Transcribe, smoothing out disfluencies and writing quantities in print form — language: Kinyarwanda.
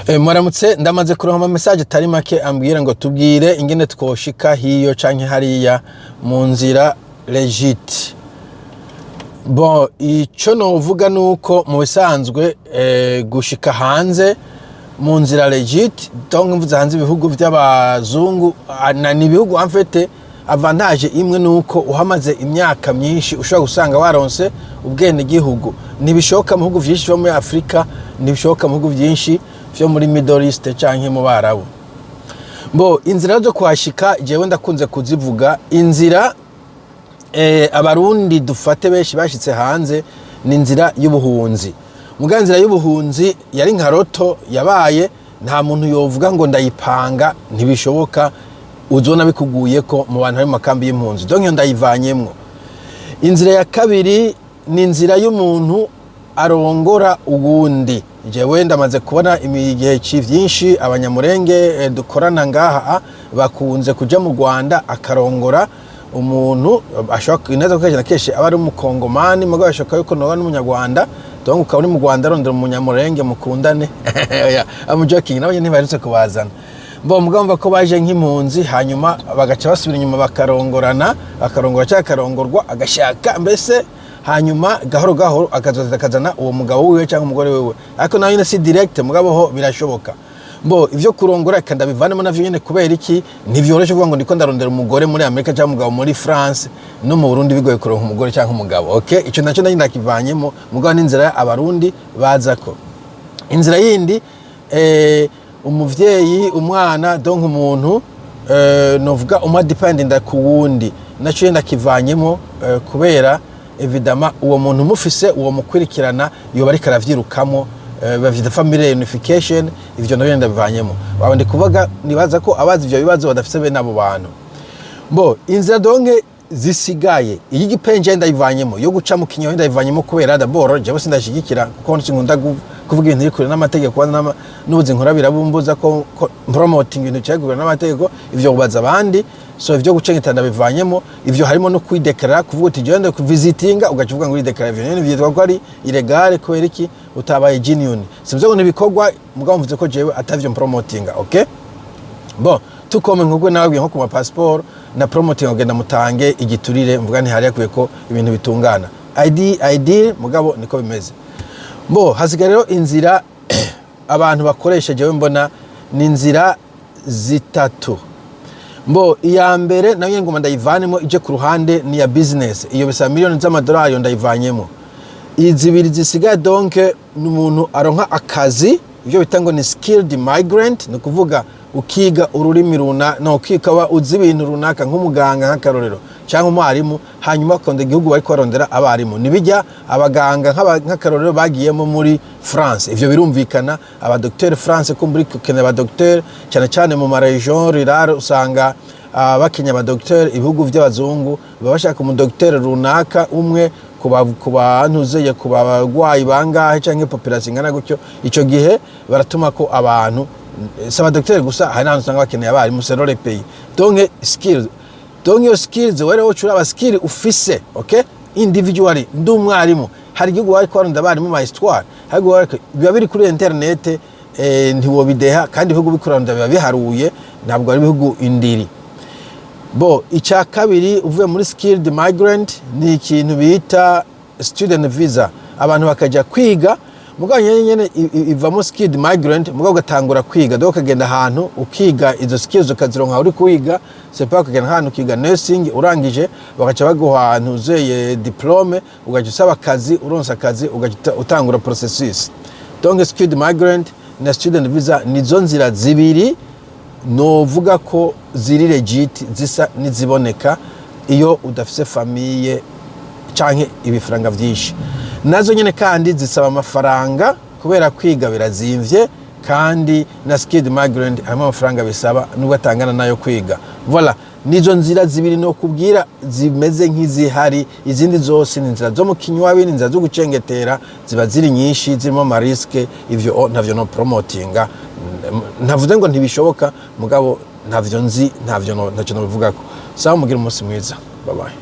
Mwaramutse ndamaze kuronka message tari make ambwira ngo tubwire ingene twoshika hiyo canke hariya mu nzira legit. Bon, ico novuga nuko mu bisanzwe gushika hanze mu nzira legit, donc mvuze hanze ibihugu vy'abazungu ni ibihugu en fait avantage imwe nuko uhamaze imyaka myinshi ushobora gusanga waronse ubwene gihugu. Nibishoka mu bihugu vyinshi vyo muri Afrika, nibishoka mu bihugu vyinshi vyo muri Middle East canke mu Barabu. Bo inzira zo kwashika jewe ndakunze kuzivuga inzira abarundi dufate beshi bashitse hanze ni inzira y'ubuhunzi. Muga inzira y'ubuhunzi yari nka roto yabaye nta muntu yovuga ngo ndayipanga ntibishoboka uzona bikuguyeko mu bantu bari mu makambi y'impunzi. Donc ndayivanyemwo. Inzira ya kabiri ni inzira y'umuntu arongora ugundi. Jewe ndamaze kubona imigihe cyvyinshi abanyamurenge dukorana ngaha bakunze kuja mu Rwanda akarongora umuntu ashaka ineza kwejana keshe abari mu Kongomani muga bashaka yuko no n'umunyarwanda donc ukaba uri mu Rwanda arondera umunyamurenge mukundane I'm joking nabo nyene barutse kubazana bo mugamba ko baje nk'impunzi hanyuma bagaca basubira inyuma bakarongorana cyangwa karongorwa agashaka mbese hanyuma gahoro gahoro akazana uwo mugabo wiwe cyangwa umugore wiwe ariko nayo ine si direct mugabo ho birashoboka. Bo ivyo kurongora kandi bivanemo navyo nyene kubera iki ntivyoroshe kuvuga ngo ndiko ndarondera umugore muri Amerika cyangwa umugabo muri France no mu Burundi bigoye kuronka umugore cyangwa umugabo. Okay, ico naco nari ndakivanyemo mugabo n'inzira abarundi bazako. Inzira yindi umuvyeyi umwana donc umuntu novuga uma dependent ku wundi naco ndakivanyemo kubera evidama uwo muntu mufise uwo mukwirikirana yo bari karavyirukamo bafite family unification ivyo nabyo ndabivanyemo babandi kuvuga nibaza ko abazi ivyo bibazo badafise be nabo bantu. Bo inzira donke zisigaye iyi gipenje ndayivanyemo yo guca mu kinyo ndayivanyemo kubera daboro je bose ndashigikira kuko nkunda kuvuga ibintu bikuri n'amategeko n'ubuzi nkora birabumbuza ko promoting ibintu cyagura n'amategeko ivyo ubaza abandi. So ivyo gucengeta ndabivanyemo ivyo harimo no kwideklara kuvuga uti je ndende kuvisitinga ugacuvuga ngo ideklara ivyo vyitwa ko ari illegale kubera iki utabaye genuine sivyo ngo nibikorwa mugabo mvuze ko jewe atavyo promotinga. Okay, bon tukome nkugwe nabwiye nko ku ma passport na promoting ogenda mutange igiturire mvuga nti hari yakwiye ko ibintu bitungana ID mugabo niko bimeze. Bo hasigarero inzira abantu bakoresha jewe mbona ni inzira zitatu. Mbo iya mbere nayo ngoma ndayivanemo ije ku ruhande ni ya business iyo bisa miliyoni z'amadolari ndayivanyemo. Izibiri zisigaye donc n'umuntu aronka akazi ibyo bitango ni skilled migrant no kuvuga ukiga ururimi runa no ukikaba uzi ibintu runaka nk'umuganga nk'akarorero cyangwa umwarimu hanyuma konde igihugu bari kwarondera abarimu nibijya abaganga nk'akarorero bagiyemo muri France ivyo birumvikana aba docteur France ko muri kene aba docteur cyane cyane mu region rurale usanga bakenya aba docteur ibihugu by'abazungu babashaka umu docteur runaka umwe kubantuzeye kubagwayi bangahe canke population ngana gutyo ico gihe baratuma ko abantu saba docteur gusa hari nantu usanga bakeneye abarimu c'est le pays donc skills donc your skills were ucura aba skill ufise. Okay, individually ndumwarimu hari igihugu bari kwaronda abarimu ma histoire hari biba biri kuri internet ntiwo bideha kandi ibihugu bikuronda biba biharuye ntabwo ari ibihugu indiri. Bo ica kabiri uvuye muri skilled migrant ni ikintu bita student visa abantu bakaja kwiga mugabo nyene ivamo skilled migrant mugabo gatangura kwiga donc kagenda ahantu ukiga izo skills ukazironka uri kwiga c'est pas kagenda ahantu ukiga nursing urangije bagaca baguha ahantu uzeye diplome ugaca usaba akazi uronsa akazi ugaca utangura processus. Donc skilled migrant na student visa nizo nzira zibiri novuga ko ziri legit zisa niziboneka iyo udafise famille canke ibifaranga vyinshi. Nazo nyene kandi zisaba amafaranga kubera kwiga birazimvye kandi na skilled migrant harimo amafaranga bisaba nubwo atangana nayo kwiga. Voilà, nizo nzira zibiri no kubwira zimeze nk'izihari izindi zose ni nzira zo mu kinywabi ni nzira zo gucengetera ziba ziri nyinshi zirimo ama risk ivyo ntavyo no promotinga ntavuze ngo ntibishoboka mugabo ntavyo nzi ntavyo no bivuga ko sawa mugira umunsi mwiza bye bye.